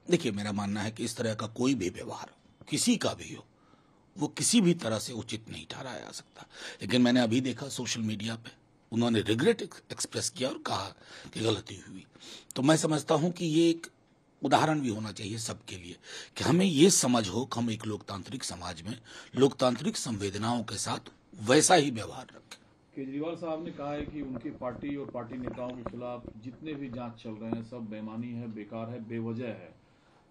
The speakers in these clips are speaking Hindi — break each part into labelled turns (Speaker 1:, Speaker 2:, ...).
Speaker 1: देखिए, मेरा मानना है कि इस तरह का कोई भी व्यवहार किसी का भी हो, वो किसी भी तरह से उचित नहीं ठहराया जा सकता। लेकिन मैंने अभी देखा सोशल मीडिया पे उन्होंने रिग्रेट एक्सप्रेस किया और कहा कि गलती हुई। तो मैं समझता हूं कि ये एक उदाहरण भी होना चाहिए सबके लिए कि हमें ये समझ हो कि हम एक लोकतांत्रिक समाज में लोकतांत्रिक संवेदनाओं के साथ वैसा ही व्यवहार रखें।
Speaker 2: केजरीवाल साहब ने कहा है कि उनकी पार्टी और पार्टी नेताओं के खिलाफ जितने भी जांच चल रहे हैं सब बेईमानी है, बेकार है, बेवजह है।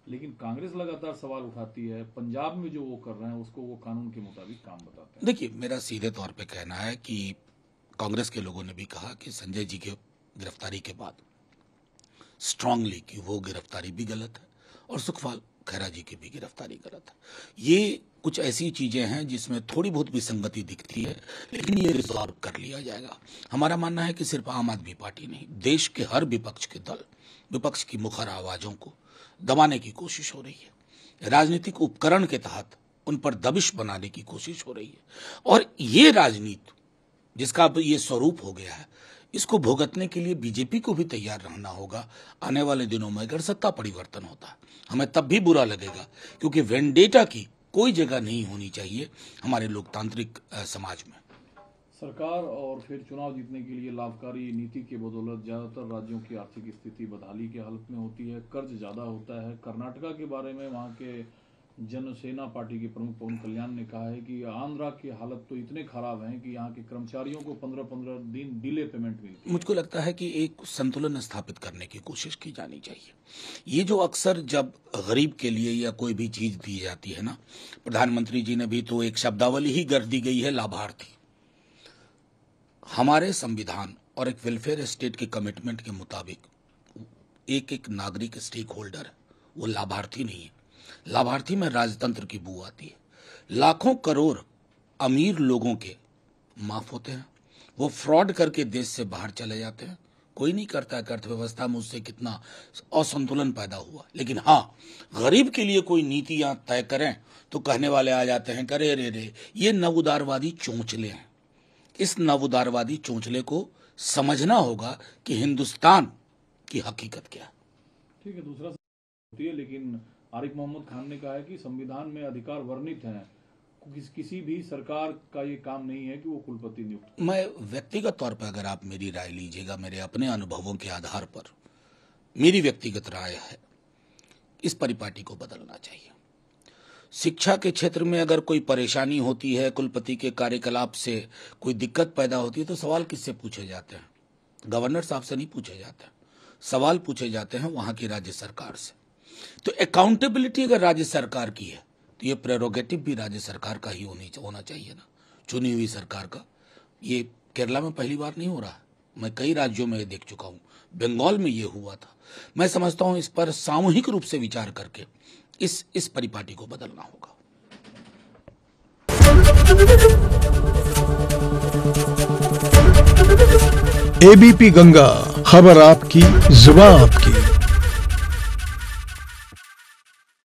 Speaker 2: लेकिन कांग्रेस लगातार सवाल उठाती है, पंजाब में जो वो कर रहे हैं उसको वो कानून के मुताबिक काम बताते हैं।
Speaker 1: देखिए, मेरा सीधे तौर पे कहना है कि कांग्रेस के लोगों ने भी कहा कि संजय जी की गिरफ्तारी के बाद स्ट्रांगली कि वो गिरफ्तारी भी गलत है और सुखपाल खैरा जी की भी गिरफ्तारी गलत है। ये कुछ ऐसी चीजें हैं जिसमें थोड़ी बहुत विसंगति दिखती है, लेकिन ये रिजॉल्व कर लिया जाएगा। हमारा मानना है कि सिर्फ आम आदमी पार्टी नहीं, देश के हर विपक्ष के दल विपक्ष की मुखर आवाजों को दबाने की कोशिश हो रही है, राजनीतिक उपकरण के तहत उन पर दबिश बनाने की कोशिश हो रही है। और ये राजनीति जिसका अब ये स्वरूप हो गया है, इसको भुगतने के लिए बीजेपी को भी तैयार रहना होगा। आने वाले दिनों में अगर सत्ता परिवर्तन होता है, हमें तब भी बुरा लगेगा, क्योंकि वेंडेटा की कोई जगह नहीं होनी चाहिए हमारे लोकतांत्रिक समाज में।
Speaker 2: सरकार और फिर चुनाव जीतने के लिए लाभकारी नीति के बदौलत ज्यादातर राज्यों की आर्थिक स्थिति बदहाली की हालत में होती है, कर्ज ज्यादा होता है। कर्नाटका के बारे में वहां के जनसेना पार्टी के प्रमुख पवन कल्याण ने कहा है कि आंध्रा की हालत तो इतने खराब है कि यहाँ के कर्मचारियों को 15-15 दिन डिले पेमेंट मिलती है।
Speaker 1: मुझको लगता है कि एक संतुलन स्थापित करने की कोशिश की जानी चाहिए। ये जो अक्सर जब गरीब के लिए या कोई भी चीज दी जाती है ना, प्रधानमंत्री जी ने भी तो एक शब्दावली ही कर दी गई है, लाभार्थी। हमारे संविधान और एक वेलफेयर स्टेट के कमिटमेंट के मुताबिक एक एक नागरिक स्टेक होल्डर है, वो लाभार्थी नहीं है। लाभार्थी में राजतंत्र की बू आती है। लाखों करोड़ अमीर लोगों के माफ होते हैं, वो फ्रॉड करके देश से बाहर चले जाते हैं। कोई नहीं करता है कि अर्थव्यवस्था में उससे कितना असंतुलन पैदा हुआ। लेकिन हाँ, गरीब के लिए कोई नीतियां तय करें तो कहने वाले आ जाते हैं, करे रे ये नवउदारवादी चोंचले हैं। इस नवउदारवादी चोंचले को समझना होगा कि हिंदुस्तान की हकीकत क्या है।
Speaker 2: ठीक है, दूसरा होती है, लेकिन आरिफ मोहम्मद खान ने कहा है कि संविधान में अधिकार वर्णित हैं, किसी भी सरकार का ये काम नहीं है कि वो कुलपति नियुक्त।
Speaker 1: मैं व्यक्तिगत तौर पर, अगर आप मेरी राय लीजिएगा, मेरे अपने अनुभवों के आधार पर मेरी व्यक्तिगत राय है, इस परिपाटी को बदलना चाहिए। शिक्षा के क्षेत्र में अगर कोई परेशानी होती है, कुलपति के कार्यकलाप से कोई दिक्कत पैदा होती है, तो सवाल किससे पूछे जाते हैं? गवर्नर साहब से नहीं पूछे जाते, सवाल पूछे जाते हैं वहां की राज्य सरकार से। तो अकाउंटेबिलिटी अगर राज्य सरकार की है तो ये प्रेरोगेटिव भी राज्य सरकार का ही होना चाहिए ना, चुनी हुई सरकार का। ये केरला में पहली बार नहीं हो रहा है, मैं कई राज्यों में देख चुका हूं, बंगाल में ये हुआ था। मैं समझता हूं इस पर सामूहिक रूप से विचार करके इस परिपाटी को बदलना होगा।
Speaker 3: एबीपी गंगा, खबर आपकी, जुबान आपकी।